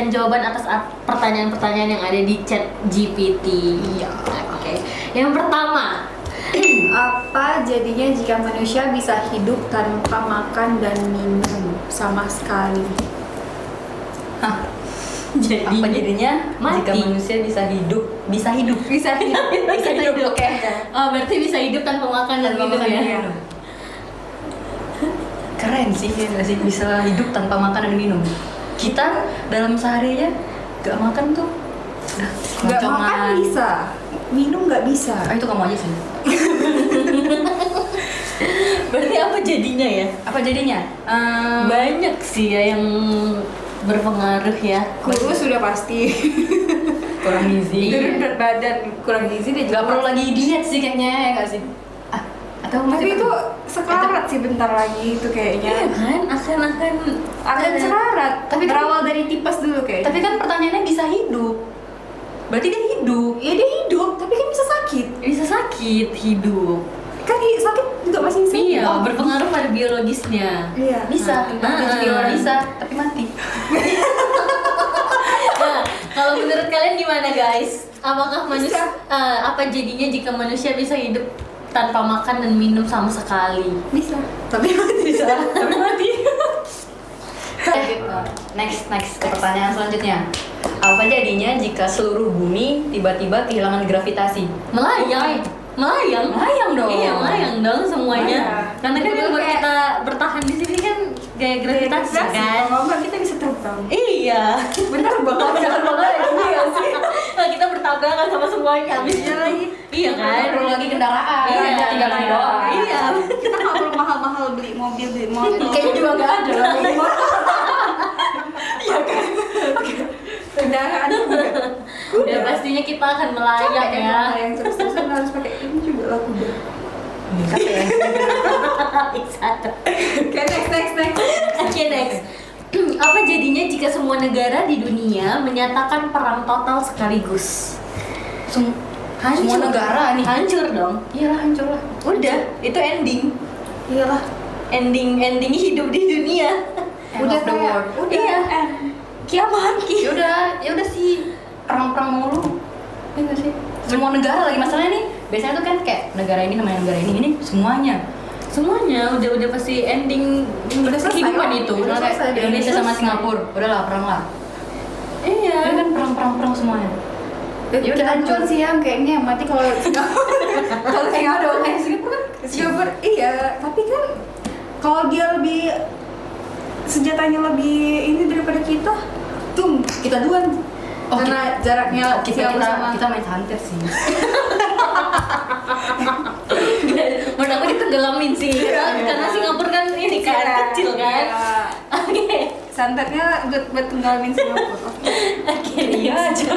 memberikan jawaban atas pertanyaan-pertanyaan yang ada di chat GPT. Iya. Oke. Yang pertama, Apa jadinya jika manusia bisa hidup tanpa makan dan minum sama sekali? Hah, jadi apa jadinya mati. jika manusia bisa hidup? Bisa hidup. Bisa hidup. bisa hidup. Oke. Oh, berarti bisa hidup tanpa makan dan Tanpa minum makan ya? dan minum. Keren sih ya nggak sih, bisa hidup tanpa makan dan minum. Kita dalam sehari aja gak makan tuh udah Nggak keroncongan. makan bisa, minum nggak bisa. Ah, itu kamu aja sih. Berarti apa jadinya ya? Apa jadinya? Banyak sih ya yang berpengaruh ya. Kurus sudah pasti. Kurang gizi. Turun berat badan, kurang gizi dan Gak perlu lagi diet sih kayaknya ya nggak sih? Ah, atau Tapi masih itu sekarat sih bentar lagi itu Iya kayaknya. kan? Akan sekarat. Tapi kan- berawal dari tipes dulu kayaknya. Tapi kan pertanyaannya bisa hidup. Berarti dia hidup. ya dia hidup, tapi kan bisa sakit. Bisa sakit hidup. Kan sakit juga masih bisa. Iya, hidup. berpengaruh pada biologisnya. Iya. Bisa, Ah, jadi orang ah. bisa, tapi mati. Nah, kalau menurut kalian gimana guys? Apakah manusia Bisa. apa jadinya jika manusia bisa hidup tanpa makan dan minum sama sekali? Bisa. Tapi mati. Bisa, tapi mati. Next ke pertanyaan selanjutnya. Apa jadinya jika seluruh bumi tiba-tiba kehilangan gravitasi? Melayang. Melayang dong. Iya, melayang dong semuanya. Melayang. Karena kan yang buat Kayak- kita bertahan di sini kan gaya gravitasi kan. Kalau enggak kita bisa terbang. Iya. Bener banget. Benar banget iya sih. Nah, kita bertabrakan sama semuanya habisnya lagi. Iya kan? Nggak perlu lagi kendaraan, Iya. tinggal naik doang. Iya. Kita nggak perlu mahal-mahal beli mobil. Kayaknya juga nggak ada lah. Kendaraan juga. Ya pastinya kita akan melayang ya. Yang terus-terusan harus pakai ini juga lah kuda. Capek ya. Oke, next. Oke, next. Apa jadinya jika semua negara di dunia menyatakan perang total sekaligus? Semua negara nih. Hancur dong. Iyalah hancur lah. Udah, itu ending. Iyalah. Ending hidup di dunia. End Udah of the kayak, world. udah. Iya. Kiamat. Ya udah sih perang mulu. Ya nggak sih? Semua negara lagi masalahnya nih. Biasanya tuh kan kayak negara ini sama negara ini semuanya. Semuanya udah pasti ending Udah selesai kehidupan kok. itu. Udah Misalnya selesai, kayak Indonesia sama selesai. Singapura, udahlah perang lah. Iya. Ini kan perang semuanya. Ya udah hancur. sih yang kayaknya yang mati kalau kalau Singapura Singapura iya, tapi kan kalau dia lebih senjatanya lebih ini daripada kita, kita duluan. Oh, Karena jaraknya kita Singapura sama kita main santet sih. Menurut aku ditenggelamin sih. Karena Singapura kan ini kan kecil kan. Iya. Oke. Santetnya buat tenggalamin Singapura. Oke. Iya aja.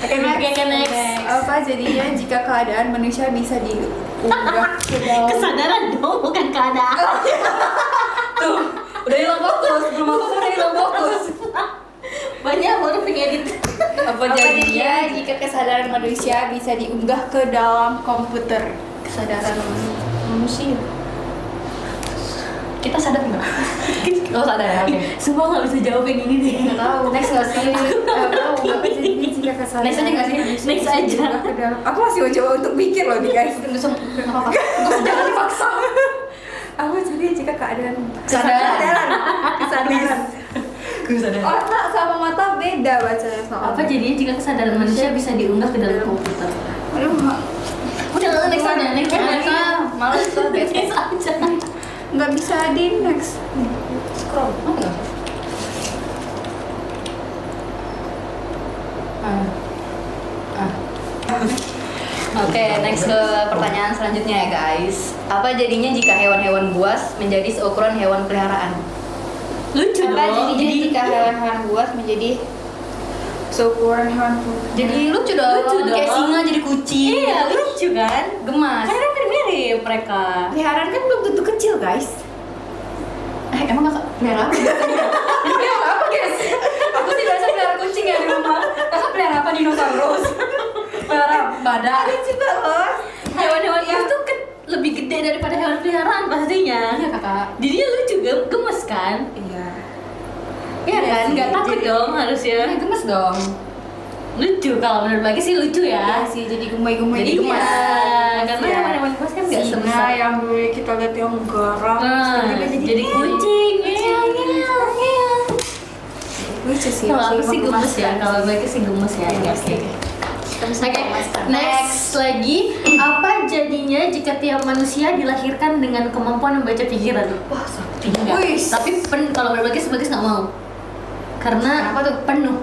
Oke, next. Apa jadinya jika keadaan manusia bisa diubah ke dalam Kesadaran dong, bukan keadaan. Tuh, udah hilang fokus, belum apa udah hilang fokus. Banyak baru pengedit. Apa Apa jadinya? jadinya jika kesadaran manusia bisa diunggah ke dalam komputer? Kesadaran manusia. Kita sadar nggak? Oh sadar ya, oke. Semua nggak bisa jawab yang ini deh. Nggak tahu. Next nggak sih? Apa jadinya jika kesadaran Next aja nggak sih? manusia Next bisa aja. diunggah ke dalam? Aku masih mau coba untuk mikir loh nih guys. Nggak apa-apa. Jangan dipaksa. Apa jadinya jika keadaan Kesadaran. kesadaran Gue sadar. otak sama mata beda bacanya soalnya. Apa jadinya jika kesadaran manusia bisa diunggah ke dalam komputer? Aduh, Udah next aja, next aja. Males tuh bete. Next aja. nggak bisa di next. Scroll. Oh, enggak. Oke, next ke pertanyaan selanjutnya ya guys. Apa jadinya jika hewan-hewan buas menjadi seukuran hewan peliharaan? Lucu Apa dong. jadinya jika hewan-hewan buas menjadi seukuran hewan buas? Jadi lucu dong. Lucu dong. Kayak singa jadi kucing. Iya, lucu kan? Gemas. Karena mirip-mirip mereka. Peliharaan kan belum tentu kecil guys. Emang kakak pelihara apa? Pelihara apa guys? Aku sih biasa pelihara kucing ya di rumah. Kakak pelihara apa? Dinosaurus? Pelihara badak? Coba loh. Hewan-hewan itu lebih gede daripada hewan peliharaan pastinya. Iya kakak. Jadinya lucu, gemes kan? Iya. Iya kan, nggak takut dong harusnya. Gemes dong. Lucu kalau menurut Bagi sih lucu ya. Iya sih, jadi gemay-gemay Jadi gitu. gemas. Karena Iya. hewan-hewan gemas kan nggak Singa sebesar. yang dulu kita lihat yang garang, terus Nah, tiba-tiba jadi kucing. Iya. lucu sih. Kalau aku sih gemes ya. Menggemaskan. Kalau Bagi sih gemes ya. Iya, Oke. Oke, Menggemaskan. next lagi, apa jadinya jika tiap manusia dilahirkan dengan kemampuan membaca pikiran? Wah, sakti enggak. Wih. Tapi kalau berbagi sebagai nggak mau. Karena Kenapa tuh? penuh.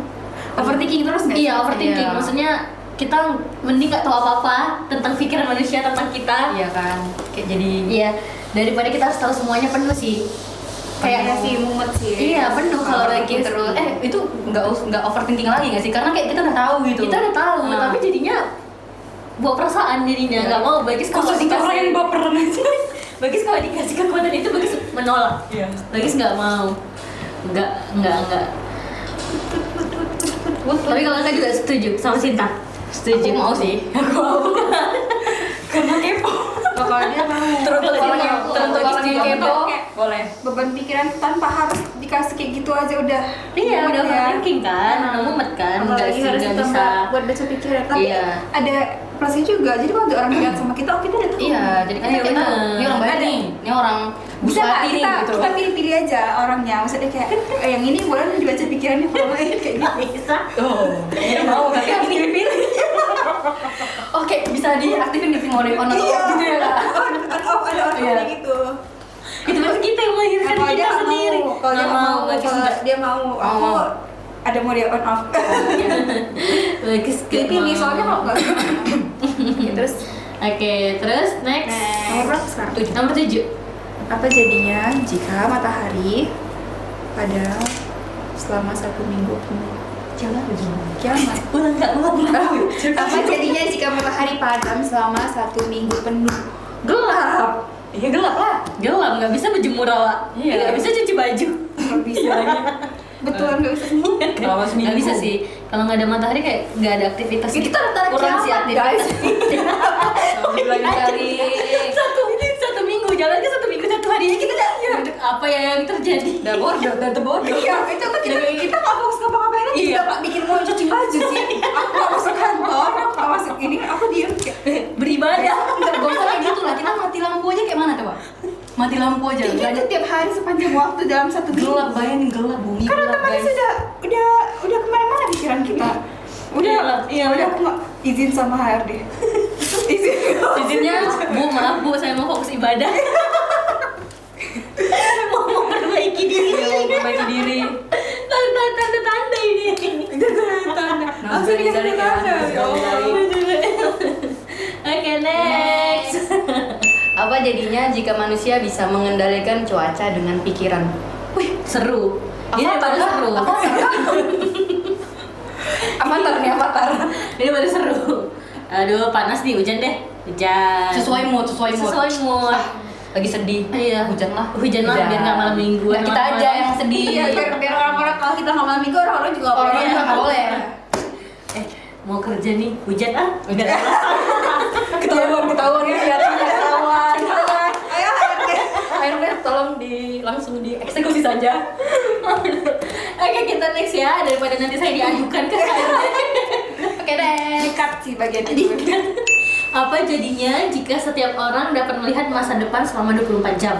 Overthinking terus nggak? Iya, overthinking. Iya. Maksudnya kita mending nggak tahu apa-apa tentang pikiran manusia tentang kita. Iya kan. Kayak jadi Iya, daripada kita harus tahu semuanya penuh sih. Kayaknya Penuh. sih mumet sih. Iya, penuh kalau lagi terus itu nggak overthinking lagi nggak sih? Karena kayak kita udah tahu gitu. kita udah tahu, Nah. tapi jadinya bawa perasaan jadinya Iya. nggak mau. Bagis kalau Khusus untuk orang yang baperan aja. Bagis kalau dikasih kekuatan itu Bagis menolak. Iya. Bagis nggak mau. Enggak. Tapi kalau saya juga setuju sama Sinta. Setuju. Aku mau sih. Aku mau. Karena kepo. Kalau dia mau. Teruntuk Orang orang yang yang teruntuk orang yang kepo. Kayak Boleh. beban pikiran tanpa harus dikasih kayak gitu aja udah. Iya, mumet udah ya. overthinking kan, Nah, udah mumet kan, apalagi harus nggak ditambah bisa. buat baca pikiran. Tapi Iya. ada plusnya juga. Jadi kalau ada orang jahat sama kita, oh kita udah tahu. Iya, jadi kita Ayo, kayak tahu. bener. Ini orang baik Ada. nih. Ini orang Bisa nggak hati nih kita, gitu. kita pilih-pilih aja orangnya. Maksudnya kayak yang ini boleh dibaca pikirannya kalau kayak gitu. Bisa. Oh, dia mau tapi harus pilih-pilih. Oke, bisa diaktifin di mode on atau off gitu ya kak? Ada orang Iya. kayak gitu. Itu berarti kita yang melahirkan Kalau dia kita nggak sendiri. mau, kalau dia Nggak nggak mau, Bagis kalau nggak. dia mau, aku mau. ada mode on off. Bagis nggak Pilih mau. soalnya kalau nggak. Oke, terus Oke, terus next. nomor berapa sekarang? Nomor 7. Apa jadinya jika matahari pada selama 1 minggu penuh? Jangan Kiamat. ulang nggak ulang. Apa jadinya jika matahari padam selama 1 minggu penuh? Gelap. Iya gelap lah. Gelap, nggak bisa berjemur awak. Iya. Nggak bisa cuci baju. Nggak bisa lagi. Betulan nggak bisa semua. Selama seminggu. Nggak bisa sih. Kalau nggak ada matahari kayak nggak ada aktivitas. Kita rata-rata kurang sih kiamat, aktivitas. Bulan kali. Satu minggu, jalan ke 1 minggu 1 harinya kita udah untuk apa ya yang terjadi? Udah bodoh, udah terbodoh. Iya, itu kan kita nggak fokus ngapa-ngapain aja. Iya. Kita nggak bikin mau cuci baju sih. Aku nggak masuk kantor, aku nggak masuk ini, aku diem kayak. Beribadah. Enggak usah kayak gitu lah. Kita mati lampu aja kayak mana coba? Mati lampu aja. Kayak Nggak gitu ada tiap hari sepanjang waktu dalam 1 minggu. gelap, bayangin gelap bumi. Kan gelap, otomatis guys. udah kemana-mana pikiran kita. Iya, udah aku nggak izin sama HRD. izin. Izinnya, Bu, maaf Bu, saya mau fokus ibadah. mau memperbaiki diri. Mau memperbaiki diri. Tanda-tanda ini. Langsung dikasih Dari tanda. kan, Ya Allah. Oke, next. Apa jadinya jika manusia bisa mengendalikan cuaca dengan pikiran? Wih, seru. Ini Avatar baru kah? seru. Avatar nih avatar. Ini baru seru. Aduh, panas nih, hujan deh. Hujan. Sesuai mood. Sesuai mood. Lagi sedih. Iya. Hujan lah. Hujan lah, biar nggak malam mingguan. Nah, kita aja yang sedih. Iya, biar orang-orang kalau kita nggak malam minggu orang-orang juga Orang boleh. juga nggak boleh. Mau kerja nih, hujan ah. Hujan. Ketahuan ya lihatnya ketahuan. Ayo HRD. Akhirnya tolong langsung dieksekusi saja. Oke, kita next ya, daripada nanti saya diadukan ke HRD. Oke deh, cut sih bagian itu. Apa jadinya jika setiap orang dapat melihat masa depan selama 24 jam?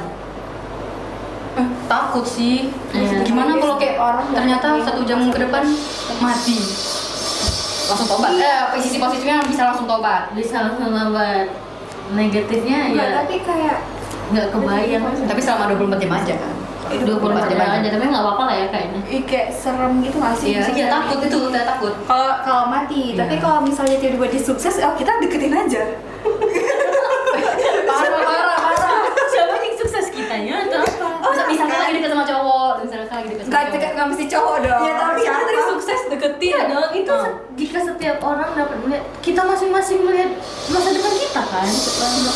Takut sih. Iya. Gimana kalau kayak Orang ternyata nggak 1 jam ke depan mati? Langsung tobat. Sisi positifnya bisa langsung tobat. Bisa langsung lambat. Negatifnya Enggak, ya tapi kayak nggak kebayang. Tapi selama 24 jam aja kan. 24 jam aja, tapi nggak apa-apa lah ya kayaknya. kayak serem gitu nggak sih? Iya, Maksudnya takut itu, saya takut. kalau mati, Iya. tapi kalau misalnya tiba-tiba dia sukses, oh kita deketin aja. Parah. Siapa yang sukses kitanya atau apa? Misalkan lagi deket sama cowok, misalkan lagi deket sama Nggak mesti cowok dong. Iya, tapi Siapa? kita tadi sukses deketin. Iya dong, itu jika setiap orang dapat melihat, kita masing-masing melihat masa depan kita kan.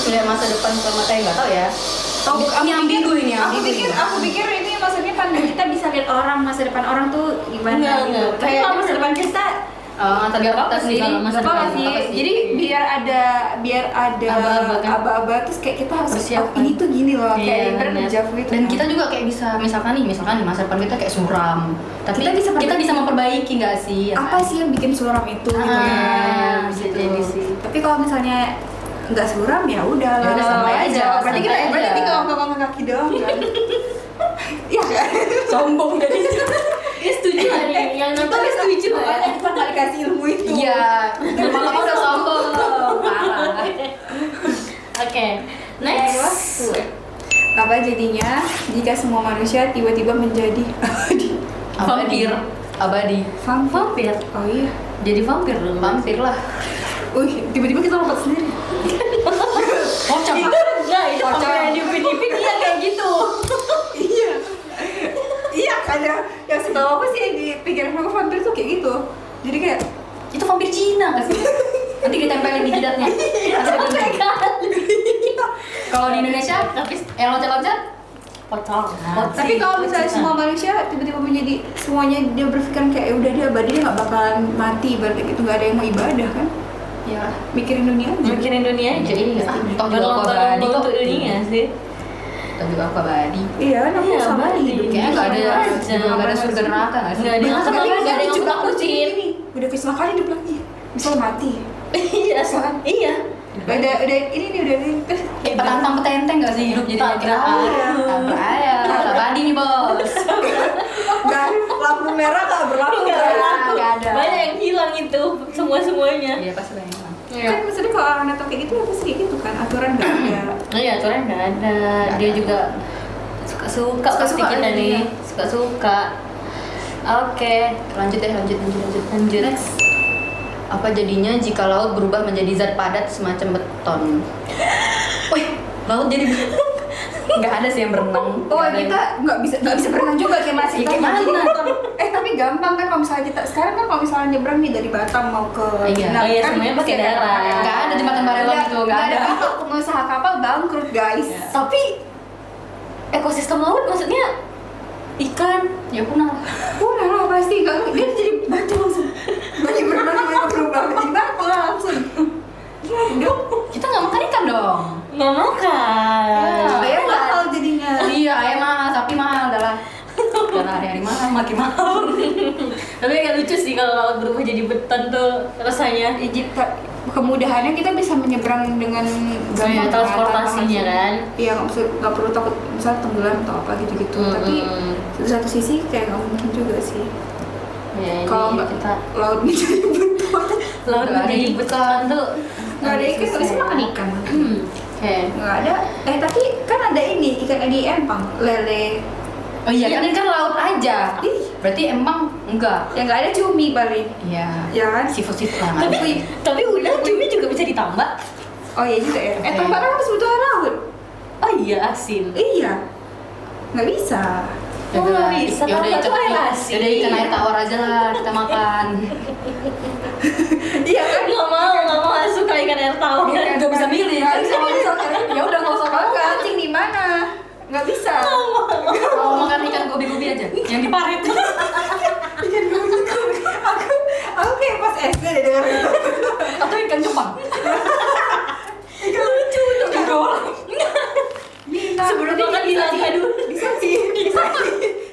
Lihat masa depan sama nggak tahu ya. Oh, Ini ambigu ini, Aku ambigu pikir, ini. aku pikir ini maksudnya kan kita bisa lihat orang masa depan orang tuh gimana Enggak, gitu. enggak. Tapi Kayak kalau masa depan kita Tapi apa sendiri? Kalau masa Gak apa-apa depan. sih. Apa sih? Jadi biar ada Aba-aba kan? aba-aba terus kayak kita harus Persiapan. ini tuh gini loh, Iya, kayak ibarat benar. dejavu gitu. Dan kan. kita juga kayak bisa misalkan di masa depan kita kayak suram. Tapi kita bisa memperbaiki nggak sih? Ya apa kan? sih yang bikin suram itu gitu Ah, kan. bisa jadi sih. Tapi kalau misalnya nggak suram ya udah Ya udah, santai aja, Berarti kita santai berarti aja. tinggal ngangkat kaki doang kan. Iya kan? Sombong dari Ini setuju gak nih? Yang nonton ini setuju gak? Makanya kita nggak dikasih ilmu itu. Iya, lama-lama udah sombong. Parah. Oke, Next. next. Apa jadinya jika semua manusia tiba-tiba menjadi Vampir. Abadi. Vampir. Oh iya. Jadi vampir dong. Vampir lah. Wih, tiba-tiba kita lompat sendiri. Pocong. Enggak, itu Pocong. vampir yang di Upin Ipin iya kayak gitu. Iya. Iya kan ya. Yang setahu aku sih yang di pikiran aku vampir tuh kayak gitu. Jadi kayak Itu vampir Cina nggak sih? Nanti ditempelin di jidatnya. Capek kali. Kalau di Indonesia, Tapi loncat-loncat, pocong. tapi kalau misalnya semua manusia tiba-tiba menjadi semuanya dia berpikiran kayak "Ya udah dia abadi dia nggak bakalan mati berarti gitu nggak ada yang mau ibadah kan ya. mikirin dunia aja. mikirin dunia aja. Iya. Toh juga aku abadi Berlomba-lomba kok. untuk dunia sih. Tapi juga aku abadi. Iya kan aku Iya, sama abadi. hidup Kayaknya nggak ada, aja. nggak ada surga neraka nggak sih? Nggak ada. Bahkan Nggak ada ada yang juga nakutin. ini udah kecelakaan hidup lagi bisa mati Iya, iya. udah ini nih udah ini terus Kayak petantang petenteng nggak sih hidup jadi Tabrakan. abadi nih bos. nggak lampu merah nggak berlaku Nggak kan? berlaku. nggak ada. Banyak yang hilang itu semuanya. Iya pasti banyak. Kan maksudnya kalau orang datang kayak gitu ya pasti kayak gitu kan aturan nggak ada. Iya, aturan nggak ada. Dia juga suka-suka pasti Suka-suka kita aja, nih. iya. Suka-suka. Oke, Lanjut. lanjut. Next. Apa jadinya jika laut berubah menjadi zat padat semacam beton? Wih, laut jadi nggak ada sih yang berenang. Oh Nggak ada kita nggak bisa berenang juga kayak masih Ya, kayak mana? tapi gampang kan kalau misalnya kita sekarang kan kalau misalnya nyebrang nih dari Batam mau ke Iya. Minang, Oh iya, kan semuanya pakai pasti ada darat. kapal. Nggak ada jembatan Barelang itu, nggak ada. kapal, pengusaha kapal bangkrut guys. Iya. Tapi ekosistem laut maksudnya ikan Ya punah. Udah lah pasti nggak dia jadi batu langsung. Banyak berenang mereka berubah menjadi batu lah langsung. Ya udah. Kita nggak makan ikan dong. nggak makan. Bayar mahal jadinya. Iya, ayam mahal, sapi mahal, adalah. Karena hari-hari mahal, makin mahal. Tapi agak lucu sih kalau laut berubah jadi beton tuh rasanya. Kemudahannya kita bisa menyeberang dengan Iya, transportasinya kan. Iya nggak perlu takut misalnya tenggelam atau apa gitu-gitu. Tapi di satu sisi kayak nggak mungkin juga sih. Ya, Kalau nggak kita laut menjadi beton. laut Nggak ada menjadi ikan. beton tuh Nggak ada ikan, nggak bisa makan ikan. Oke. Nggak ada. Tapi kan ada ini ikan di empang, lele. Oh iya, kan ini kan laut aja. Ih. Berarti emang enggak. Yang nggak ada cumi paling. Iya. Ya kan? Sifat-sifat lah. nggak Tapi ada. tapi udah cumi juga bisa ditambah. Oh iya juga ya. Oke. Tambah kan harus butuh air laut. Oh iya asin. Iya. Nggak bisa. Ya Oh, udah, bisa, ya udah tambah ikan, tuh air asin. ya udah ikan air tawar aja lah kita makan. Iya kan? Nggak mau suka ikan air tawar. Nggak bisa milih kan? Kalau misalnya ya udah nggak usah Kalau makan. kencing di mana? Nggak bisa. Mau makan ikan gobi-gobi aja, yang diparit. Ikan gobi. Aku kayak pas SD deh denger itu. Atau ikan Jepang. Lucu tuh. Ikan doang. Minta. Sebelum makan dilatih dulu. Bisa sih.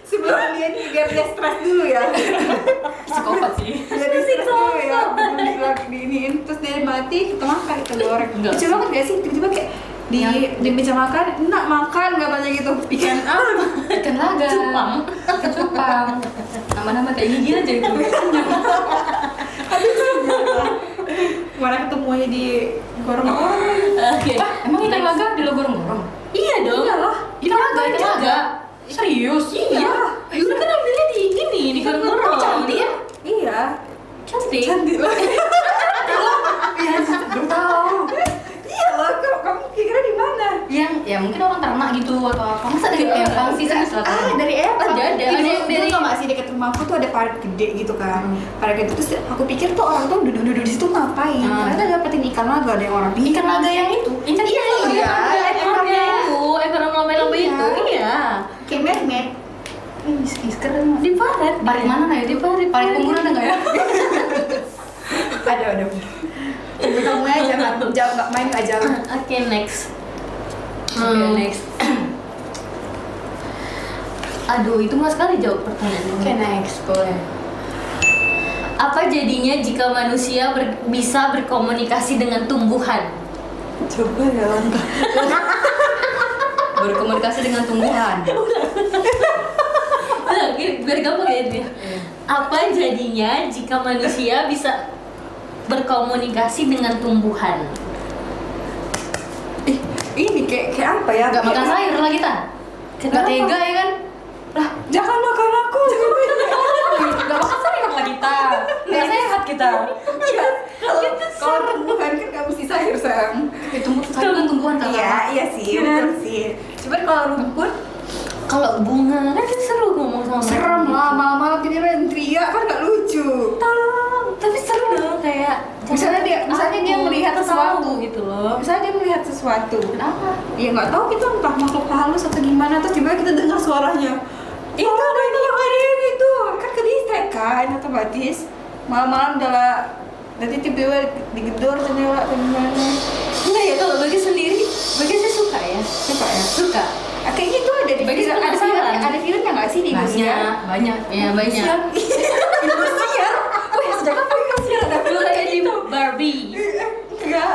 Sebelum dia nih biar dia stres dulu ya. Psikopat sih. Biar dia stres dulu ya. Belum lagi diiniin terus dia mati kita makan kita goreng. Enggak. Lucu banget gak sih tiba-tiba kayak di meja makan, nak makan katanya gitu. Ikan apa? Ikan laga. Cupang. Ikan cupang. Nama-nama kayak gigi aja itu. Mana ketemunya di gorong-gorong. Oke. Emang ikan laga di lo gorong-gorong? Iya dong. Iyalah. Ikan laga, ikan laga. Serius? Iya. Dulu kan ambilnya di ini di gorong-gorong. Cantik ya? Iya. Cantik. Cantik lah. Iya, belum tahu. Iya lah, kamu kira di mana? Yang ya mungkin orang ternak gitu atau apa. Masa dari empang sih saya Dari Empang. Ada Dulu tau gak sih dekat rumahku tuh ada parit gede gitu kan. Parit gede terus aku pikir tuh orang tuh duduk-duduk di situ ngapain? Ternyata dapetin ikan laga ada yang orang bikin. ikan laga yang itu. Ikan Iya, iya. Ekornya itu, ekor yang lambai-lambai Iya. itu. Iya. Kayak mermaid. Keren. Di paret. Parit mana nah ya? Di parit. Parit punggur ada nggak ya? Aduh. Kamu aja jangan nggak main aja. Oke, next. Oke, next. Aduh, itu mas sekali jawab pertanyaan ini. Oke, next. Boleh. Apa jadinya jika manusia bisa berkomunikasi dengan tumbuhan? Coba ya langkah. Berkomunikasi dengan tumbuhan. Udah, biar gampang ya dia. Apa jadinya jika manusia bisa berkomunikasi dengan tumbuhan? Ini kayak apa ya? Gak makan sayur lah kita. Gak tega ya kan? Lah, jangan makan aku. Gak makan sayur lah kita. Gak sehat kita. Iya. Kalau tumbuhan kan nggak mesti sayur sayang. Sayur kan tumbuhan kan? Iya sih, betul sih. Cuman kalau rumput Kalau bunga kan seru ngomong sama serem lah, malam-malam tiba-tiba teriak kan nggak lucu. Tolong, tapi seru dong kayak Misalnya dia melihat sesuatu gitu loh. Misalnya dia melihat sesuatu. Kenapa? Ya nggak tahu kita entah makhluk halus atau gimana, terus tiba-tiba kita dengar suaranya. Itu ada yang itu kan kedistek kan otomatis. Malam-malam udah nanti tiba-tiba digedor jendela atau gimana. Enggak ya, kalau bagi sendiri, bagi saya suka ya. Suka ya? Suka. Kayaknya itu ada di Bagi film, saya penasaran. ada filmnya nggak sih di Indonesia? Banyak. Ya banyak. Indosiar. Oh ya sejak kapan Indosiar ada film Kayak kayak di gitu? Barbie. Enggak.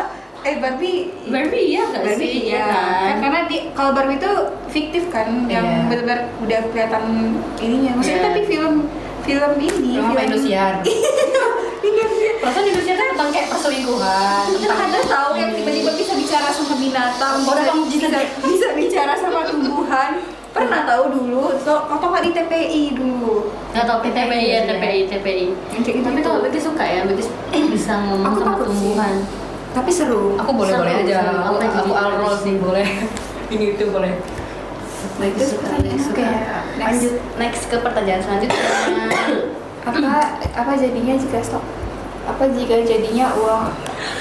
Barbie. Barbie ya nggak Barbie sih? ya. Kan? Karena kalau Barbie itu fiktif kan, yang Iya. benar-benar udah kelihatan ininya. Maksudnya Iya. tapi film ini. Emang apa Indosiar? Indosiar. Perasaan Indosiar kan tentang kayak perselingkuhan. Tentang ada tahu yang tiba-tiba bisa bicara sama binatang, Oh, ada kamu bisa bicara sama tumbuhan. Pernah tahu dulu, atau nggak di TPI dulu. Nggak tahu TPI ya, TPI. Yang kayak gitu. Tapi kalau bagi suka ya, bagi bisa ngomong Aku sama takut sih. tumbuhan. Tapi seru. Aku boleh-boleh Seru, aja. seru. Aku Apa jadi alroll sih boleh. Ini itu boleh. Nah, itu Suka, suka. kayak Lanjut next ke pertanyaan selanjutnya. apa jadinya jika stop? Apa jika jadinya uang?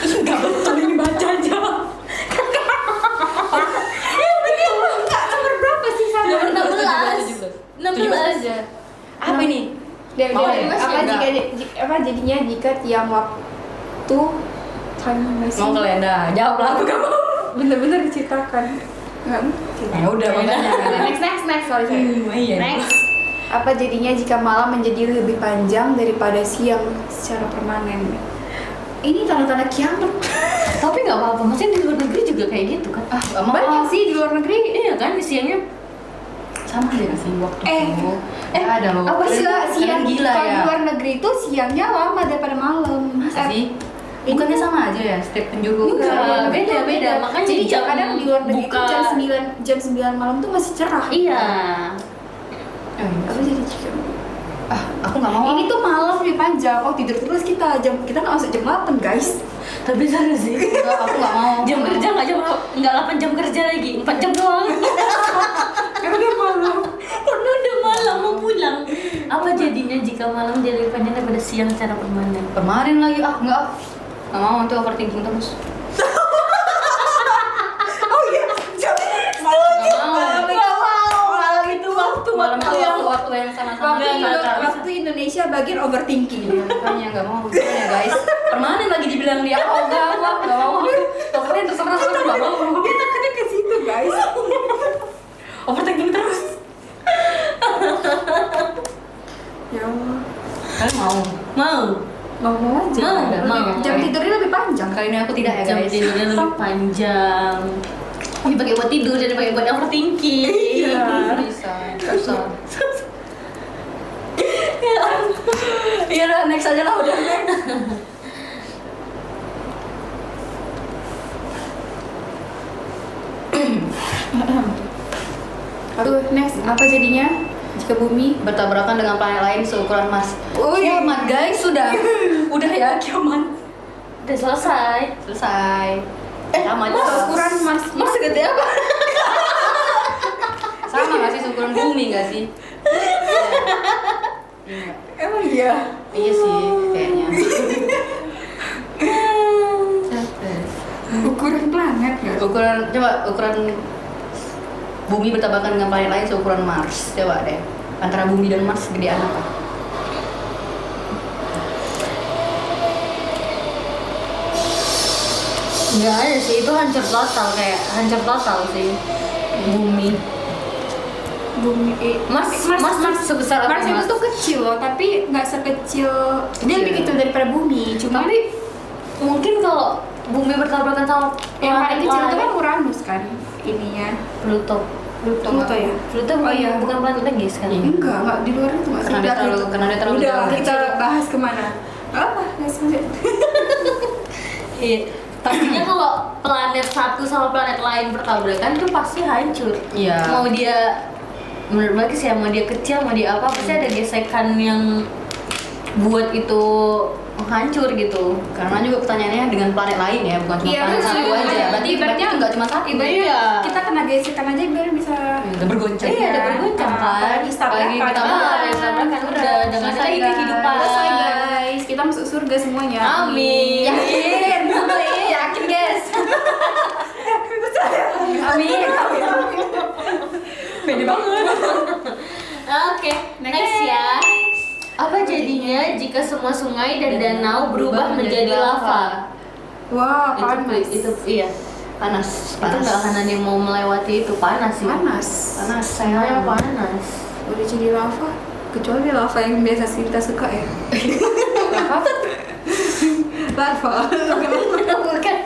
Enggak betul ini baca aja. Nomor berapa sih sama? Nomor 16. 16 aja. Apa ini? Mau ya? Apa jadinya jika tiang waktu time machine Mau kalenda. Jawab lah aku gak mau. bener-bener diciptakan? Nggak mungkin. Ya udah makanya. Next sorry. Iya. Next. Apa jadinya jika malam menjadi lebih panjang daripada siang secara permanen? Ini tanda-tanda kiamat. Tapi nggak apa-apa, maksudnya di luar negeri juga kayak gitu kan? Banyak sih di luar negeri. Iya kan, di siangnya Sama aja gak sih waktu itu? Ada loh. Apa sih siang gila kalau ya? di luar negeri itu siangnya lama daripada malam. Masa sih? Bukannya sama aja ya setiap penjuru? Enggak, beda. Makanya jadi jam kadang di luar negeri itu buka- jam 9 malam tuh masih cerah. Iya. Apa jadi jika? Aku gak mau. Ini tuh malam lebih panjang. Oh tidur terus kita nggak masuk jam 8 guys. Tapi seru sih. Aku gak mau. Jam kerja nggak 8 jam kerja lagi, 4 jam doang. Karena udah malam. Karena udah malam mau pulang. Apa jadinya jika malam jadi lebih panjang daripada siang secara permanen? Kemarin lagi enggak. Gak mau nanti overthinking terus. Oh iya, jam Gak mau. Malam itu Malam itu waktu yang sama-sama. waktu Indonesia bagian overthinking. Makanya gak mau. Ya guys. Permanen lagi dibilang dia. Oh enggak mau. Pokoknya terserah aku gak mau. Dia takutnya ke situ guys. Overthinking terus. Ya Allah. Kalian mau? Mau aja. Mau. Jam tidurnya lebih panjang. Kali ini aku tidak ya Jam guys. tidurnya lebih panjang. Dipakai buat tidur, jadi pakai buat overthinking. Iya. Susah. Iya udah next aja lah udah. Aduh, next apa jadinya jika bumi? Bertabrakan dengan planet lain seukuran Mars. Oh, iya. Kiamat guys sudah. Udah ya kiamat. Udah selesai. Selesai. Sama aja. Ukuran Mars. Mas segede apa? Sama gak sih seukuran bumi gak sih? Iya. Emang iya. Iya sih kayaknya. Ukuran planet ya. Ukuran bumi bertabrakan dengan planet lain seukuran Mars. Coba deh. Antara bumi dan Mars gedean apa? Nggak ada sih, itu hancur total sih bumi. Mas sebesar apa Mars itu Mas? tuh kecil loh, tapi nggak sekecil dia lebih kecil daripada bumi. Cuma Tapi mungkin kalau bumi bertabrakan sama yang paling kecil itu kan lain, Uranus kan ininya. Pluto Pluto ya? Pluto Oh iya. bukan planet lagi sekarang. Enggak di luar itu nggak sih? Karena dia terlalu Udah jauh. kita bahas kemana? Apa? Nggak sengaja. Iya. Pastinya kalau planet satu sama planet lain bertabrakan itu pasti hancur. Iya. Mau dia menurut Bagus ya, mau dia kecil, mau dia apa, pasti ada gesekan yang buat itu hancur gitu. Karena juga pertanyaannya dengan planet lain ya, bukan cuma Iya, planet betul. satu aja. Berarti ibaratnya nggak cuma satu. Iya. Kita kena gesekan aja biar bisa Udah bergoncang. Iya, ada bergoncang kan. apalagi Apalagi kita tabrakan udah dengan selesai, lagi guys. kehidupan. Selesai guys, kita masuk surga semuanya. Amin. Yakin? Yakin guys. Amin. Pede banget. Oke, next ya. Apa jadinya jika semua sungai dan danau berubah menjadi lava? Wah, panas. Itu iya. Panas. Itu nggak akan ada yang mau melewati itu, panas sih. Panas. Panas. Sayangnya panas. Udah jadi lava. Kecuali lava yang biasa kita suka ya. Lava. Bukan.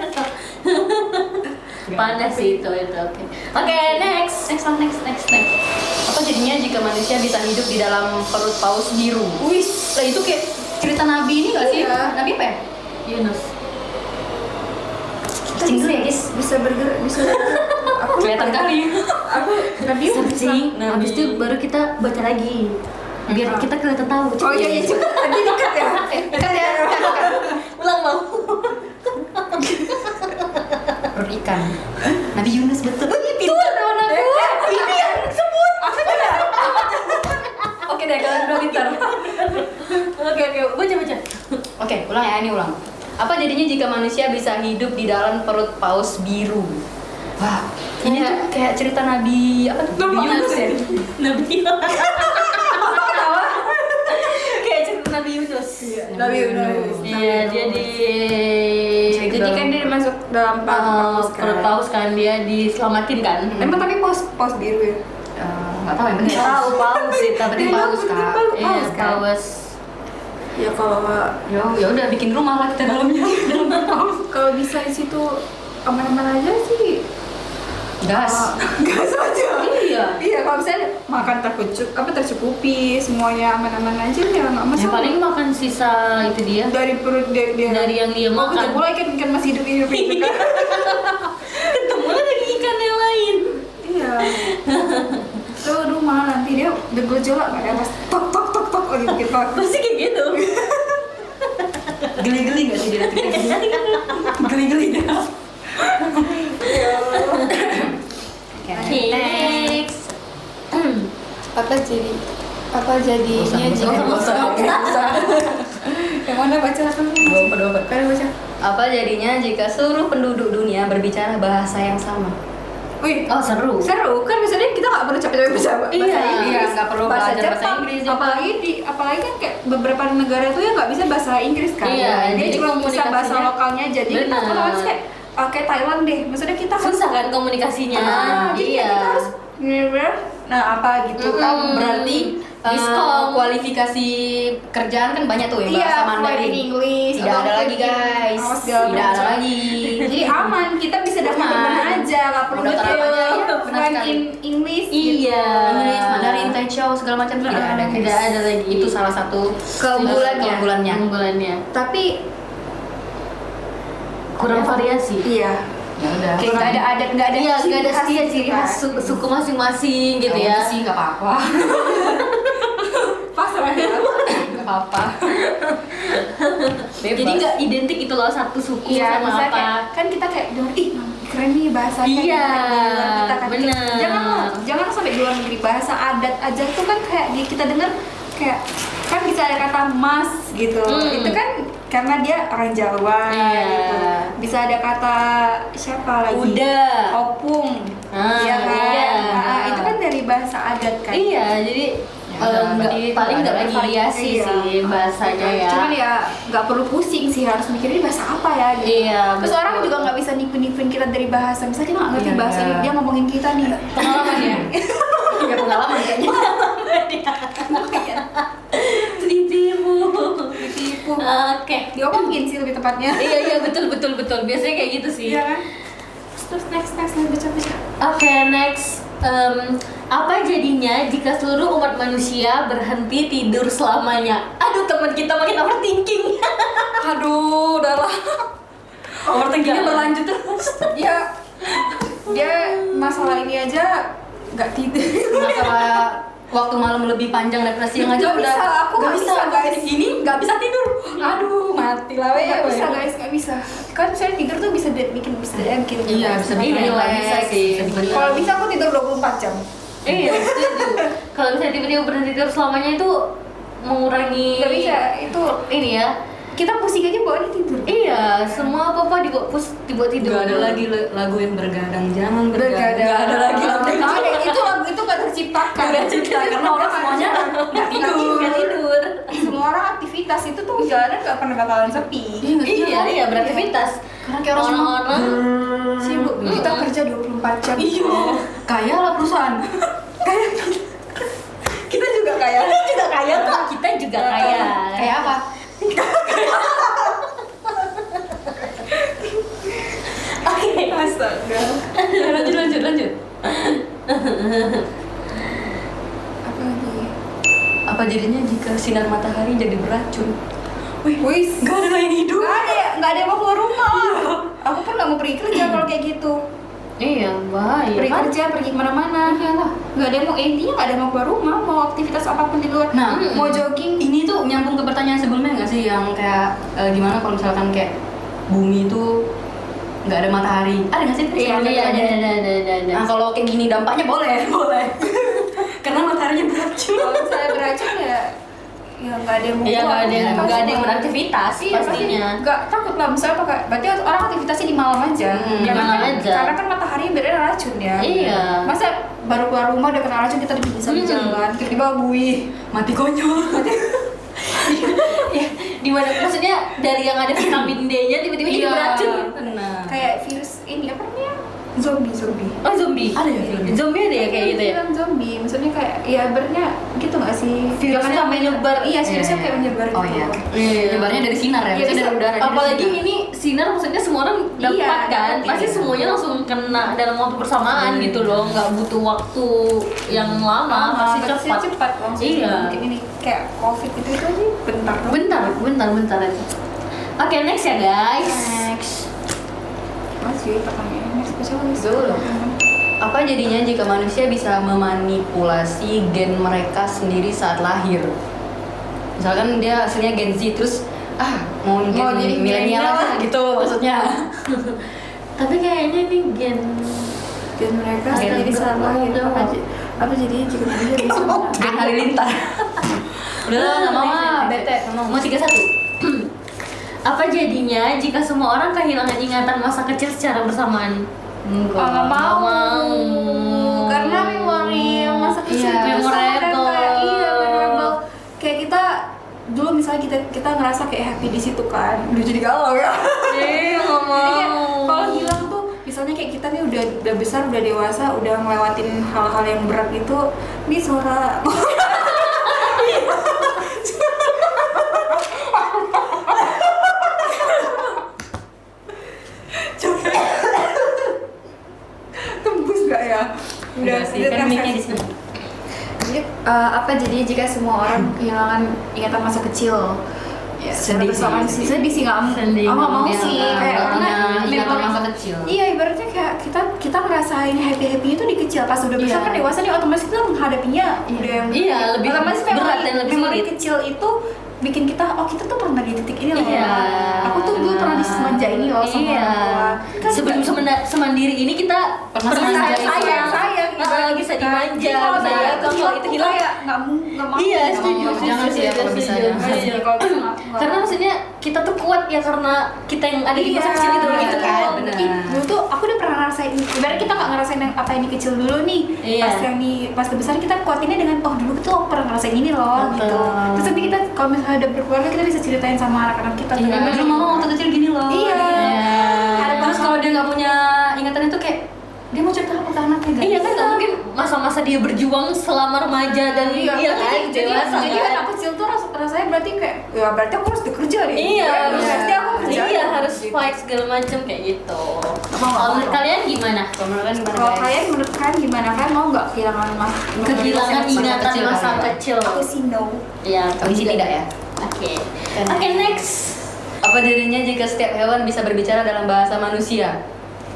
Panas sih itu oke. Oke, next. Next. Apa jadinya jika manusia bisa hidup di dalam perut paus biru? Wis. Lah itu kayak cerita nabi ini nggak sih? Iya. Nabi apa ya? Yunus. Cing dulu ya guys. Bisa bergerak, bisa. Aku Kelihatan kali. Aku tadi Searching, Nabi. habis itu baru kita baca lagi. Biar kita kelihatan tahu. Oh iya coba tadi dekat ya. Dekat ya. Ulang mau. Perut ikan. Nabi Yunus betul. Pintar kawan aku. Ini yang disebut. Aku juga. Oke deh, kalian berdua pintar. Oke, baca. Oke, ulang ya, ini ulang. Apa jadinya jika manusia bisa hidup di dalam perut paus biru? Wah, ini tuh kayak cerita Nabi apa tuh? Nabi Yunus ya? Nabi. Kayak cerita Nabi Yunus. Nabi Yunus. Iya, dia di Jadi kan dia masuk dalam paus kan. perut paus kan, dia diselamatin kan. Emang tapi paus biru ya? Nggak tahu yang benar. Tahu paus sih, tapi Berarti paus kak. iya kan? paus. Ya kalau Ya udah bikin rumah lah kita dalamnya. Dalam paus. kalau bisa di situ aman-aman aja sih. Gas. Gas aja. Iya. Iya, kalau misalnya makan tercukupi, semuanya aman-aman aja ya nggak Yang masalah. paling makan sisa itu dia. Dari perut dia Dari yang dia Oh, makan. ketemu lagi kan masih hidup itu kan. Ketemu lagi ikan yang lain. Iya. Tuh rumah nanti dia bergejolak nggak ada pas tok lagi bikin tok. Pasti kayak gitu. Geli-geli nggak sih dia? Geli-geli dia. Oke, next. Apa jadinya Bosan. yang mana baca apa? Dompet. Kalian baca. Apa jadinya jika seluruh penduduk dunia berbicara bahasa yang sama? Wih, Oh seru. seru kan misalnya kita nggak perlu capek-capek bahasa Iya, Inggris, nggak perlu belajar bahasa Jepang, Inggris juga. apalagi kan kayak beberapa negara tuh ya nggak bisa bahasa Inggris kan, Iya, dia jadi cuma bisa komunikasinya- bahasa lokalnya jadi kita Benar. otomatis kayak Thailand deh, maksudnya kita harus Susah kan komunikasinya. jadi Iya. kita harus bener-bener nah apa gitu Mm-mm. Berarti Miskom. kualifikasi kerjaan kan banyak tuh ya bahasa iya Mandarin. English Tidak ada lagi guys. Tidak ada lagi. jadi aman kita bisa daftar di mana Aman. aja nggak perlu Mau daftar apa aja, ya, benar fluent sekali. in English Iya. Inggris, Mandarin, Taichung segala macam tidak ada. guys. Tidak ada lagi. Itu salah satu Keunggulannya. keunggulannya. tapi Kurang variasi. iya Ya udah. kayak nggak ada adat nggak ada Iya, nggak ada ciri khas ciri gitu khas kan. suku masing-masing gitu Ya ya. udah sih nggak apa-apa. pasrah ya Nggak apa-apa. Bebas. Jadi nggak identik itu loh satu suku iya sama misalnya apa. kayak, kan kita kayak dengar ih keren nih bahasanya Iya, kayak di luar kita kan bener. jangan sampai di luar negeri bahasa adat aja tuh kan kayak kita dengar kayak kan bisa ada kata mas gitu itu kan karena dia orang Jawa Iya. gitu bisa ada kata siapa lagi Udah. opung Ah, iya kan iya. Nah, itu kan dari bahasa adat kan Iya, jadi Ya paling nggak bervariasi Iya. sih bahasanya ya. Cuman ya nggak perlu pusing sih harus mikirin bahasa apa ya gitu. Iya, Terus betul. orang juga nggak bisa nipin kita dari bahasa. Misalnya kita nggak ngerti Iya, bahasa iya. dia ngomongin kita nih. Pengalaman ya. Ya pengalaman kayaknya. Ditipu. Ditipu. Oke. Diomongin sih lebih tepatnya. Iya betul. Biasanya kayak gitu sih. Iya kan? Terus next baca. Oke, next. Apa jadinya jika seluruh umat manusia berhenti tidur selamanya? Aduh, teman kita makin overthinking. Aduh, udahlah. Overthinkingnya Enggak. berlanjut terus. Ya dia masalah ini aja nggak tidur. Masalah waktu malam lebih panjang daripada siang aja Nggak udah bisa, aku nggak bisa, guys. Ini nggak bisa tidur. Aduh, mati lah weh. Nggak bisa guys, nggak bisa. Kan saya tidur tuh bisa bikin Iya, bisa bikin Iya, relax bisa sih. sebenarnya. Kalau bisa aku tidur 24 jam. Iya, setuju. Kalau misalnya tiba-tiba berhenti tidur selamanya itu mengurangi Nggak bisa, itu ini ya. kita pusing aja bawaannya tidur. Iya, semua apa-apa dibuat tidur. Gak ada lagi lagu yang bergadang, jangan bergadang. Nggak Gak ada lagi lagu yang Nggak ada, itu lagu itu nggak terciptakan. Nggak terciptakan, karena orang semuanya nggak tidur. Nggak tidur. Semua orang aktivitas itu tuh jalanan nggak pernah bakalan sepi. Iya, beraktivitas. Karena kayak orang Sibuk, kita kerja 24 jam. Iya, kaya lah perusahaan. Kita juga kayak Kita juga kaya. kayak apa? Oke. Astaga. Lanjut. Apa lagi? Apa jadinya jika sinar matahari jadi beracun? Wih, Gak ada yang hidup. nggak ada yang mau keluar rumah. Aku pun nggak mau pergi kerja kalau kayak gitu. Iya, bahaya. Pergi kan? kerja, pergi kemana-mana. Iyalah. Nggak ada yang mau, intinya nggak ada yang mau keluar rumah, mau aktivitas apapun di luar. Nah, Mau jogging. Ini tuh nyambung ke pertanyaan sebelumnya nggak sih yang kayak gimana kalau misalkan kayak bumi itu nggak ada matahari? Ada nggak sih? Iya, ada. Nah kalau kayak gini dampaknya boleh. Karena mataharinya beracun. Kalau saya beracun ya nggak ada yang mau Iya, keluar. nggak ada yang beraktivitas Iya, pastinya. Nggak takut lah, misalnya pakai, berarti orang aktivitasnya di malam aja. Di malam aja. Karena kan matahari beredar racun ya. Iya. Masa baru keluar rumah udah kena racun, kita bisa di jalan, tiba-tiba buih. Mati konyol. Ya, di mana maksudnya dari yang ada vitamin D-nya tiba-tiba jadi beracun. Benar. Kayak virus ini apa namanya? Zombie. Oh, zombie. Ada ya filmnya? Zombie ada ya kayak gitu ya. Film zombie, maksudnya kayak ya ibaratnya gitu nggak sih? Virusnya Jangan sampai menyebar. Iya, virusnya Iya, kayak iya. menyebar Oh gitu. iya. Iya. Nyebarnya dari sinar ya, Iya, maksudnya dari bisa. udara. Apalagi ini sinar maksudnya semua orang dapat Iya, kan. dapat, Pasti iya. semuanya langsung kena dalam waktu bersamaan gitu loh. Nggak butuh waktu yang lama, pasti cepat. cepat langsung. Iya. Mungkin ini kayak covid itu aja bentar. Bentar aja. Oke, next ya guys. Masih pertanyaannya spesial Dulu. Apa jadinya jika manusia bisa memanipulasi gen mereka sendiri saat lahir? Misalkan dia aslinya Gen Z terus mau Mau gen jadi milenial milenial. aja gitu maksudnya. Tapi kayaknya nih gen dan mereka Gen jadi salah gitu. berapa? Apa jadinya jika manusia bisa Gen Halilintar. Udah lah, nggak mau ah, Next. bete. nggak mau. Mau 31. Apa jadinya jika semua orang kehilangan ingatan masa kecil secara bersamaan? nggak mau. Karena memori masa kecil Iya, itu sangat memorable. kayak memorable. Kayak kita dulu misalnya kita ngerasa kayak happy di situ kan, udah jadi galau ya. Nggak Jadi kayak kalau hilang tuh, misalnya kayak kita nih udah besar, udah dewasa, udah ngelewatin hal-hal yang berat itu, nih suara. Tembus gak ya? Udah sih, kan mic-nya di sini. Jadi apa jadinya jika semua orang kehilangan ingatan masa kecil? Ya, Sedih sih, sedih sih nggak Sedih, nggak mau dia sih nggak kayak punya karena ingatan memori- masa kecil. Iya, ibaratnya kayak kita ngerasain happy itu di kecil, pas udah besar Iya. kan dewasa nih otomatis kita menghadapinya udah yang Iya, lebih otomatis berat dan lebih memori sulit. kecil itu bikin kita kita tuh pernah di titik ini loh. Iya. Aku tuh dulu pernah di semanja ini loh sama Iya. orang tua. Kan Sebelum semandiri ini kita Pernah pernah semanja sayang itu. sayang bisa dimanja. Jadi kalau Nah, saya kalau itu hilang ya nggak mau. iya, Nggak setuju, mau. setuju, Jangan sih ya, kalau setuju, bisa, setuju. jangan. Iya. Kalau bisa nggak Karena maksudnya kita tuh kuat ya karena kita yang ada di masa kecil itu gitu kan. bener. Ih, dulu tuh aku udah pernah ngerasain. Ibarat kita nggak ngerasain yang apa yang di kecil dulu nih. Iya. Pas besar kita kuatinnya dengan dulu tuh aku pernah ngerasain ini loh Betul. gitu. Terus nanti kita kalau misalnya udah berkeluarga kita bisa ceritain sama anak-anak kita. Iya. kan. Dulu mama waktu kecil gini loh. Iya. Terus kalau dia nggak punya ingatan itu kayak dia mau cerita apa ke anaknya guys? Iya kan nggak mungkin masa-masa dia berjuang selama remaja dan Iya, kan dewasa jadi kan. anak kecil tuh rasanya berarti kayak ya berarti aku harus bekerja nih. Iya, Pasti aku kerja. iya harus fight segala macam kayak gitu. Kalau menurut kalian gimana? Kalau menurut kalian gimana Kalau guys? kalian menurut kalian gimana? Kalian mau nggak kehilangan Kehilangan masa ingatan kecil masa kali ya. kecil. Aku sih no. Iya, Kami sih tidak ya. Oke. Karena- Oke, next. Apa jadinya jika setiap hewan bisa berbicara dalam bahasa manusia?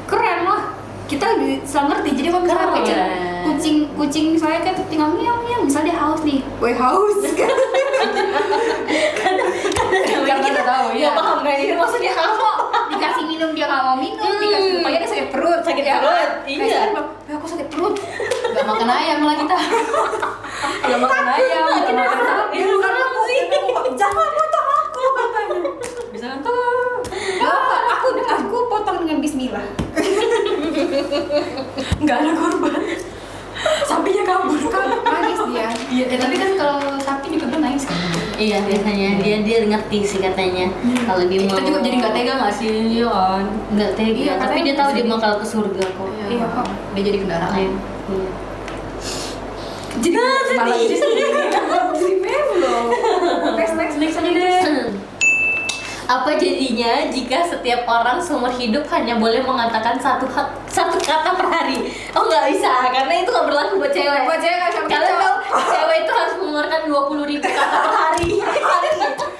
Keren lah. Kita selalu ngerti. Jadi kalau misalnya Keren. kucing saya kan tinggal miau miau. Misalnya dia haus nih. Woi haus. Karena kita tahu Ya ya. paham kan ini maksudnya apa? Dikasih minum dia nggak mau minum. Dikasih upaya dia sakit perut. Sakit Ya perut, kan? iya. Kayak sekarang bilang, aku sakit perut. Gak makan ayam lah kita. Gak makan ayam, gak makan sapi. Itu serem sih. Jangan potong aku katanya. Bisa kan tuh. Aku potong dengan Bismillah. Nggak ada korban. Sapinya kabur. Nangis dia. Iya, tapi kan kalau sapi di kebun nangis kan. Iya biasanya dia ngerti sih katanya kalau dia mau. Kita juga jadi nggak tega nggak sih, iya kan? Nggak tega, Iya, tapi katanya dia tahu bisa dia di- bakal ke surga kok. Iya kok. Dia jadi kendaraan. Iya. Jadi malah jadi jadi meme loh. Next aja deh. Apa jadinya jika setiap orang seumur hidup hanya boleh mengatakan satu kata per hari? Oh nggak bisa, karena itu nggak berlaku buat cewek. Buat cewek nggak sama Kalian cowok. tahu cewek itu harus mengeluarkan 20.000 kata per hari.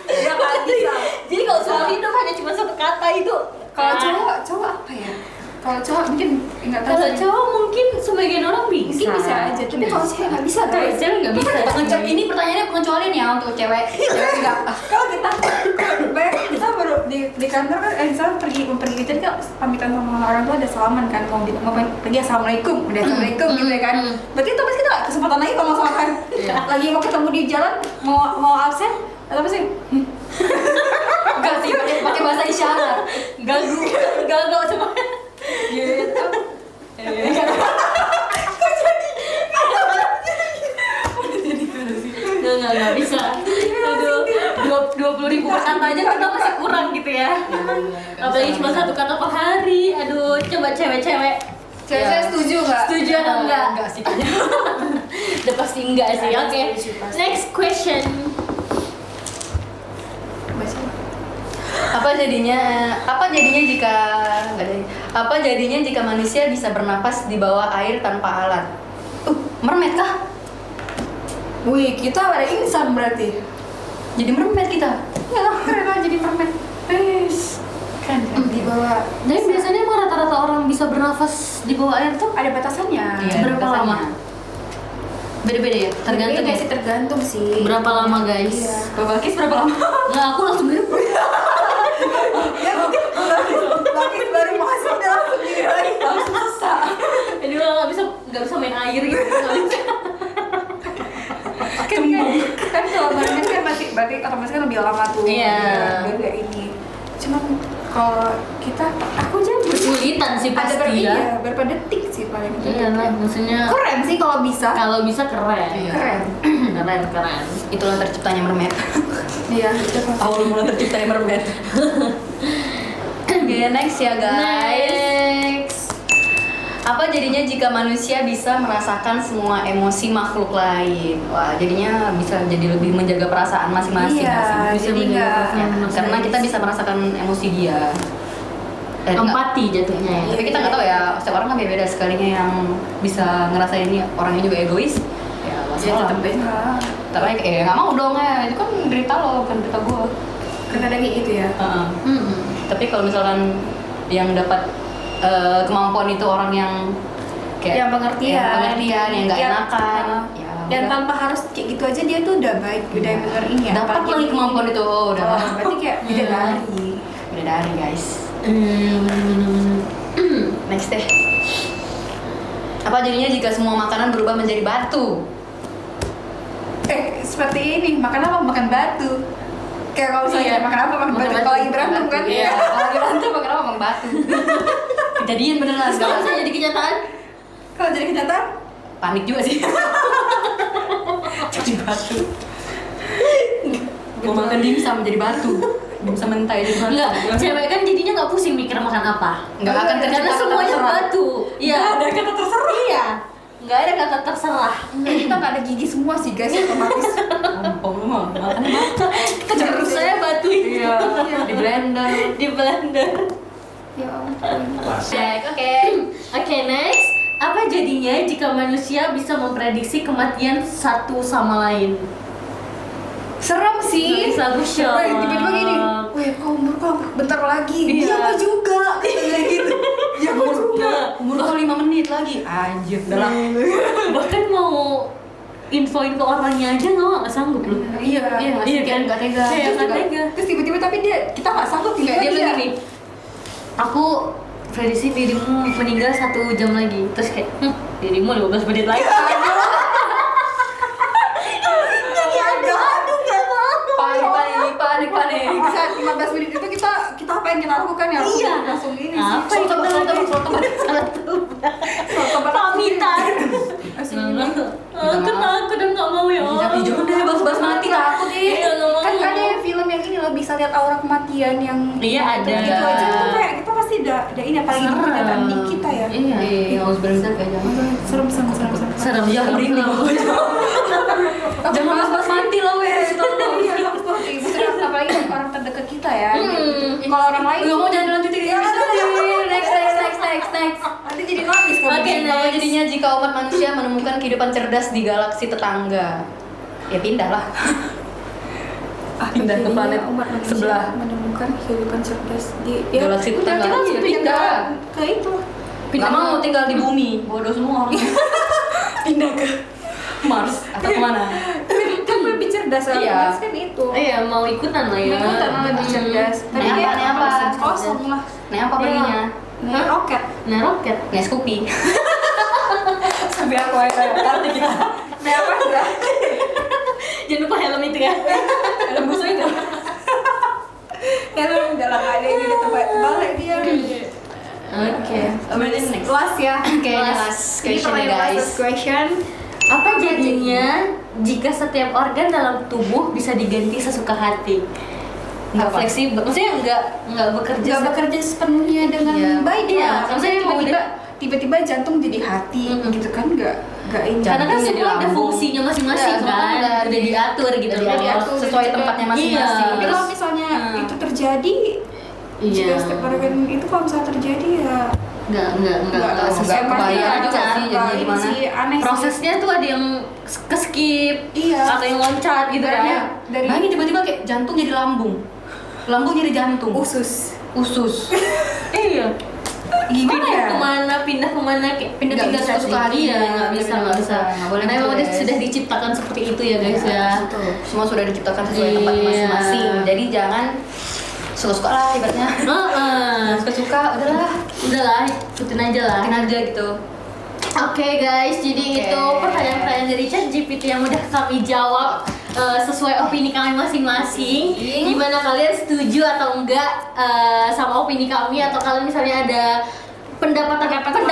Iya nggak bisa. Jadi kalau seumur hidup hanya cuma satu kata itu. Kalau cowok apa ya? Kalau cowok mungkin nggak tahu. Kalau sih. cowok mungkin sebagian orang bisa. mungkin bisa aja. Tapi kalau cewek nggak bisa. Kalau guys. cewek nggak bisa. Ini pertanyaannya pengecualian ya untuk cewek. Cewek enggak. Kalau kita bayangin kita baru di kantor kan misalnya pergi kerja kita pamitan sama orang tua ada salaman kan mau pergi assalamualaikum udah assalamualaikum gitu ya kan berarti itu pasti kita nggak kesempatan lagi kalau mau salaman lagi mau ketemu di jalan mau absen atau apa sih Enggak sih, pakai bahasa isyarat. Gagal cuma. Gitu. Nggak bisa. Aduh, 20.000 kata aja kita masih kurang gitu ya. Apalagi cuma satu kata per hari. Aduh, coba cewek-cewek cewek setuju nggak setuju atau enggak? Enggak sih kayaknya. Udah pasti enggak sih. Ada Oke. setuju pasti. Next question. Apa jadinya jika enggak ada. Apa jadinya jika manusia bisa bernapas di bawah air tanpa alat? Mermaid kah? wih kita ada insan berarti Jadi mermaid kita. ya keren lah jadi permen keren di bawah Jadi biasanya emang rata-rata orang bisa bernafas di bawah air tuh ada batasannya berapa lama? Beda-beda ya? Tergantung. Beda sih tergantung sih Berapa lama guys? Iya. Babakis berapa lama? Nggak, aku langsung gitu. ya mungkin Bakis baru masuk udah langsung gini lagi langsung susah Jadi lo nggak bisa main air gitu. Nggak bisa. kan kalau mermaid kan masih berarti otomatis kan lebih lama tuh Iya. biar nggak ini cuma kalau kita aku aja Kesulitan sih ada pasti ya. berapa detik sih paling Iya lah, maksudnya keren sih kalau bisa kalau bisa keren. Iya. keren Keren. Itulah terciptanya mermaid. iya Awal mula terciptanya mermaid. Oke, next ya guys. Next. Apa jadinya jika manusia bisa merasakan semua emosi makhluk lain? Wah, jadinya bisa jadi lebih menjaga perasaan masing-masing. Iya, nggak sih? Bisa jadi menjaga nggak perasaan manusia. Karena kita bisa merasakan emosi dia. Nggak- Empati jatuhnya ya. Tapi kita nggak tahu ya, setiap orang kan beda-beda. Sekalinya yang bisa ngerasain ini orangnya juga egois. Ya, ya masalah. tetap beda Tapi nggak mau dong ya, itu kan derita lo, bukan derita gue. kadang kayak gitu ya Tapi kalau misalkan yang dapat kemampuan itu orang yang kayak yang pengertian yang nggak enakan, ya dan udah. tanpa harus kayak gitu aja dia tuh udah baik udah bener ini ya Dapat apalagi lagi ini. kemampuan itu, udah. Oh, berarti kayak bidadari Udah dari guys. Bener-bener. Next deh. Apa jadinya jika semua makanan berubah menjadi batu? Seperti ini, makan apa? Makan batu. Kayak kalau saya Iya. makan apa? Makan Makan batu. batu. Kalau lagi berantem kan? Iya, kalau lagi berantem makan apa? Makan batu. Kejadian beneran Kalau sekarang. saya jadi kenyataan, Kalau jadi kenyataan, Panik juga sih. Jadi batu. Mau makan dimsum jadi batu. Dimsum mentah jadi batu. enggak, cewek kan jadinya nggak pusing mikir makan apa. Nggak akan karena tercipta kata semuanya terserah. batu. Iya. nggak ada kata terserah. Iya. Nggak ada kata terserah. Kita nggak ada gigi semua sih guys, otomatis. Ompong lu mah makan batu. Terus saya batu itu Di blender. di blender. Ya ampun. Oke. Oke, next. Apa jadinya jika manusia bisa memprediksi kematian satu sama lain? Serem sih. Nggak bisa, Weh, tiba-tiba gini, weh kau umur kau bentar lagi. Iya. Iya kau juga. Katanya gitu. Ya kau juga. Umur kau 5 menit lagi. Anjir, udah lah. Bahkan mau infoin ke orangnya aja nggak sanggup loh. Iya. Iya, Iya kan? nggak tega. Kayak Terus nggak juga- tega. Terus tiba-tiba tapi kita nggak sanggup Nggak, tinggal dia bilang gini, aku prediksi dirimu meninggal 1 jam lagi. Terus kayak, dirimu 15 menit lagi. Jadi aduh nggak mau. Panik. Saat 15 menit itu kita apa yang kita lakukan ya? Iya. Langsung ini sih. Apa yang kita lakukan? Salah tuh. Pamitan. Aku takut dan nggak mau ya. Jangan deh bahas-bahas mati takut Iya, nggak mau. Kan ada yang film yang ini loh bisa lihat aura kematian yang Iya, ada. gitu aja tuh kayak kita pasti udah ini apalagi itu Serem. kenyataan di kita ya. Iya. harus benar-benar kayak jangan. Serem. Serem ya, merinding. Jangan bahas-bahas mati lah weh. Iya, bagus banget. Maksudnya apalagi orang terdekat kita ya. Kalau orang lain Gak mau jangan dilanjutin. Next. nanti jadi nangis kalau Oke, begini. Kalau jadinya jika umat manusia menemukan kehidupan cerdas di galaksi tetangga, ya pindah lah. Pindah ke Akhirnya planet umat manusia sebelah. menemukan kehidupan cerdas di Galaksi udah tetangga. kita langsung Iya, pindah pindah. ke itu. Gak mau tinggal di bumi, bodoh semua orang. Pindah ke Mars atau kemana? Kan lebih cerdas orang Iya. Mars kan itu. Iya, mau ikutan lah ya. Ikutan lebih cerdas. Tapi Naik dia apa, naik apa? kosong lah. Nah apa perginya? Naik roket. Nah, roket. Naik Scoopy. Sampai aku ada nanti kita. Naik apa enggak? Jangan lupa helm itu ya. Helm busuk itu. Ya lu udah lah nggak ada ini di tempat balik dia. Oke. Next. Last ya. Oke, Last. last Ini question ya pertanyaan guys. last question. Apa jadinya jika setiap organ dalam tubuh bisa diganti sesuka hati? Nggak Apa? fleksibel, maksudnya nggak bekerja. Nggak bekerja sepenuhnya dengan Iya. baik Iya, ya. maksudnya tiba-tiba jantung jadi hati gitu kan nggak ini. Karena kan Jantung jadi semua ada lambung. fungsinya masing-masing Iya, semua kan, udah udah diatur gitu. udah loh. diatur sesuai tempatnya masing-masing. Iya. Tapi kalau misalnya itu terjadi, Iya. jika setiap organ itu kalau misalnya terjadi ya Nggak nggak sesuai kebayang aja, juga sih nggak jadinya ini gimana. sih, aneh sih. Prosesnya tuh ada yang ke skip, Iya. atau yang loncat gitu Dari- kan. dari Nah ini tiba-tiba kayak jantung jadi lambung. Lambung jadi jantung. usus. Usus. Iya. Gimana ya? Pindah kemana kayak Nggak pindah-pindah bisa suka hati sih. ya, nggak bisa. Nggak boleh Karena gitu, emang dia guys. sudah diciptakan seperti itu ya guys ya. Betul. Semua sudah diciptakan sesuai tempatnya Iya. masing-masing. Jadi jangan suka-suka lah ibaratnya. Suka-suka udahlah. Udahlah, ikutin aja lah. Mungkin aja gitu. Oke guys, jadi Oke. itu pertanyaan-pertanyaan dari ChatGPT yang udah kami jawab sesuai opini kami masing-masing. Gimana kalian setuju atau enggak sama opini kami, atau kalian misalnya ada pendapat Pendapatan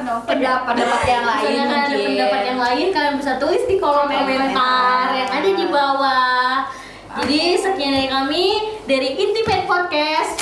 dong. Pendapat yang lain misalnya kalian ada mungkin. pendapat yang lain, kalian bisa tulis di kolom komentar yang ada di bawah. Jadi sekian dari kami dari Intimate Podcast.